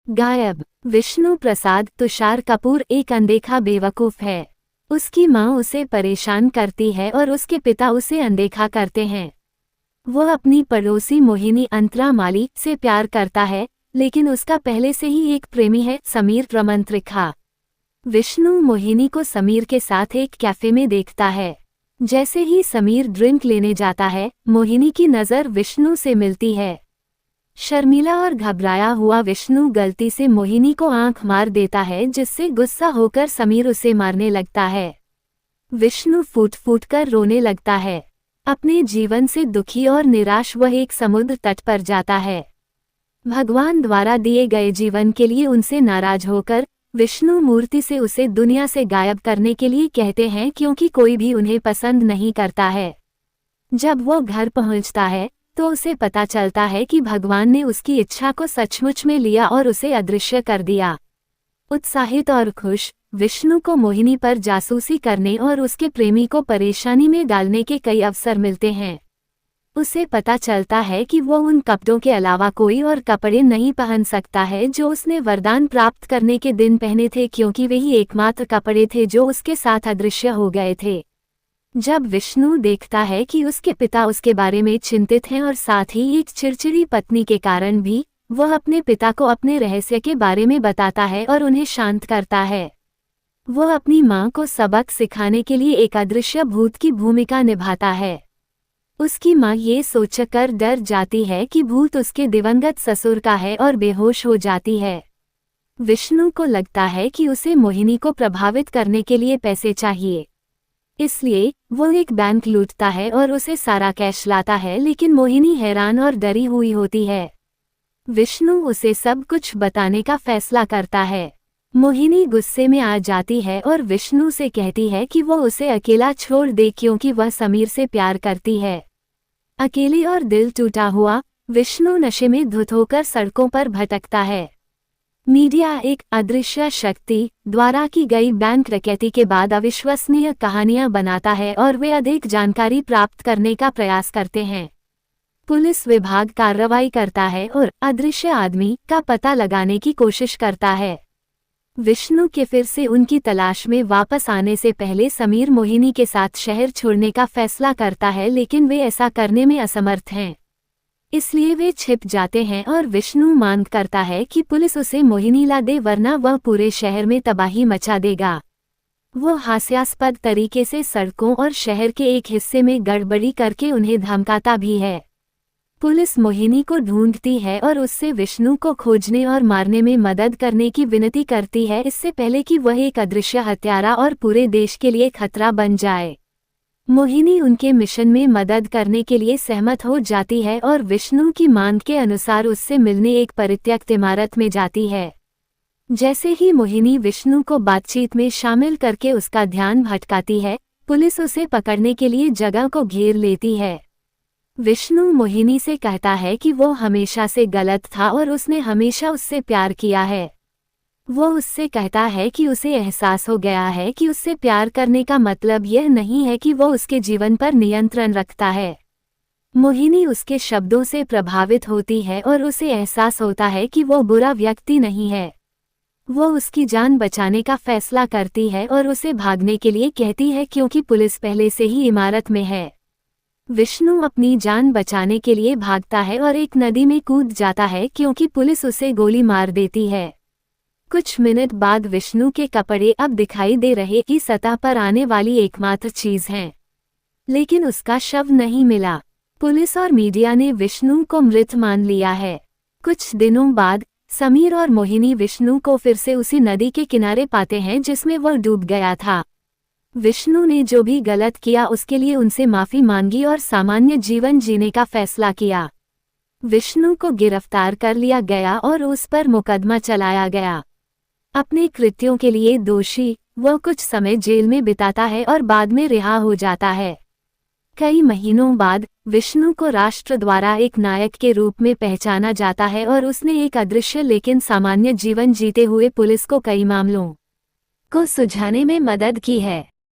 गायब। विष्णु प्रसाद तुषार कपूर एक अनदेखा बेवकूफ है। उसकी माँ उसे परेशान करती है और उसके पिता उसे अनदेखा करते हैं। वो अपनी पड़ोसी मोहिनी अंतरामाली से प्यार करता है, लेकिन उसका पहले से ही एक प्रेमी है, समीर रमंत्रिखा। विष्णु मोहिनी को समीर के साथ एक कैफे में देखता है। जैसे ही समीर ड्रिंक लेने जाता है, मोहिनी की नज़र विष्णु से मिलती है। शर्मिला और घबराया हुआ विष्णु गलती से मोहिनी को आंख मार देता है, जिससे गुस्सा होकर समीर उसे मारने लगता है। विष्णु फूट फूट कर रोने लगता है। अपने जीवन से दुखी और निराश वह एक समुद्र तट पर जाता है। भगवान द्वारा दिए गए जीवन के लिए उनसे नाराज होकर विष्णु मूर्ति से उसे दुनिया से गायब करने के लिए कहते हैं, क्योंकि कोई भी उन्हें पसंद नहीं करता है। जब वो घर पहुंचता है तो उसे पता चलता है कि भगवान ने उसकी इच्छा को सचमुच में लिया और उसे अदृश्य कर दिया। उत्साहित और खुश, विष्णु को मोहिनी पर जासूसी करने और उसके प्रेमी को परेशानी में डालने के कई अवसर मिलते हैं। उसे पता चलता है कि वो उन कपड़ों के अलावा कोई और कपड़े नहीं पहन सकता है जो उसने वरदान प्राप्त करने के दिन पहने थे, क्योंकि वही एकमात्र कपड़े थे जो उसके साथ अदृश्य हो गए थे। जब विष्णु देखता है कि उसके पिता उसके बारे में चिंतित हैं और साथ ही एक चिड़चिड़ी पत्नी के कारण भी, वह अपने पिता को अपने रहस्य के बारे में बताता है और उन्हें शांत करता है। वह अपनी मां को सबक सिखाने के लिए एक अदृश्य भूत की भूमिका निभाता है। उसकी मां ये सोचकर डर जाती है कि भूत उसके दिवंगत ससुर का है और बेहोश हो जाती है। विष्णु को लगता है कि उसे मोहिनी को प्रभावित करने के लिए पैसे चाहिए, इसलिए वो एक बैंक लूटता है और उसे सारा कैश लाता है, लेकिन मोहिनी हैरान और डरी हुई होती है। विष्णु उसे सब कुछ बताने का फैसला करता है। मोहिनी गुस्से में आ जाती है और विष्णु से कहती है कि वो उसे अकेला छोड़ दे, क्योंकि वह समीर से प्यार करती है। अकेले और दिल टूटा हुआ, विष्णु नशे में धुत होकर सड़कों पर भटकता है। मीडिया एक अदृश्य शक्ति द्वारा की गई बैंक डकैती के बाद अविश्वसनीय कहानियां बनाता है और वे अधिक जानकारी प्राप्त करने का प्रयास करते हैं। पुलिस विभाग कार्रवाई करता है और अदृश्य आदमी का पता लगाने की कोशिश करता है। विष्णु के फिर से उनकी तलाश में वापस आने से पहले समीर मोहिनी के साथ शहर छोड़ने का फैसला करता है, लेकिन वे ऐसा करने में असमर्थ हैं। इसलिए वे छिप जाते हैं और विष्णु मांग करता है कि पुलिस उसे मोहिनी ला दे, वरना वह पूरे शहर में तबाही मचा देगा। वो हास्यास्पद तरीके से सड़कों और शहर के एक हिस्से में गड़बड़ी करके उन्हें धमकाता भी है। पुलिस मोहिनी को ढूंढती है और उससे विष्णु को खोजने और मारने में मदद करने की विनती करती है, इससे पहले कि वह एक अदृश्य हत्यारा और पूरे देश के लिए खतरा बन जाए। मोहिनी उनके मिशन में मदद करने के लिए सहमत हो जाती है और विष्णु की मांग के अनुसार उससे मिलने एक परित्यक्त इमारत में जाती है। जैसे ही मोहिनी विष्णु को बातचीत में शामिल करके उसका ध्यान भटकाती है, पुलिस उसे पकड़ने के लिए जगह को घेर लेती है। विष्णु मोहिनी से कहता है कि वो हमेशा से गलत था और उसने हमेशा उससे प्यार किया है। वो उससे कहता है कि उसे एहसास हो गया है कि उससे प्यार करने का मतलब यह नहीं है कि वो उसके जीवन पर नियंत्रण रखता है। मोहिनी उसके शब्दों से प्रभावित होती है और उसे एहसास होता है कि वो बुरा व्यक्ति नहीं है। वो उसकी जान बचाने का फैसला करती है और उसे भागने के लिए कहती है, क्योंकि पुलिस पहले से ही इमारत में है। विष्णु अपनी जान बचाने के लिए भागता है और एक नदी में कूद जाता है, क्योंकि पुलिस उसे गोली मार देती है। कुछ मिनट बाद विष्णु के कपड़े अब दिखाई दे रहे कि सतह पर आने वाली एकमात्र चीज हैं, लेकिन उसका शव नहीं मिला। पुलिस और मीडिया ने विष्णु को मृत मान लिया है। कुछ दिनों बाद समीर और मोहिनी विष्णु को फिर से उसी नदी के किनारे पाते हैं जिसमें वह डूब गया था। विष्णु ने जो भी गलत किया उसके लिए उनसे माफी मांगी और सामान्य जीवन जीने का फैसला किया। विष्णु को गिरफ्तार कर लिया गया और उस पर मुकदमा चलाया गया। अपने कृत्यों के लिए दोषी वह कुछ समय जेल में बिताता है और बाद में रिहा हो जाता है। कई महीनों बाद विष्णु को राष्ट्र द्वारा एक नायक के रूप में पहचाना जाता है और उसने एक अदृश्य लेकिन सामान्य जीवन जीते हुए पुलिस को कई मामलों को सुलझाने में मदद की है।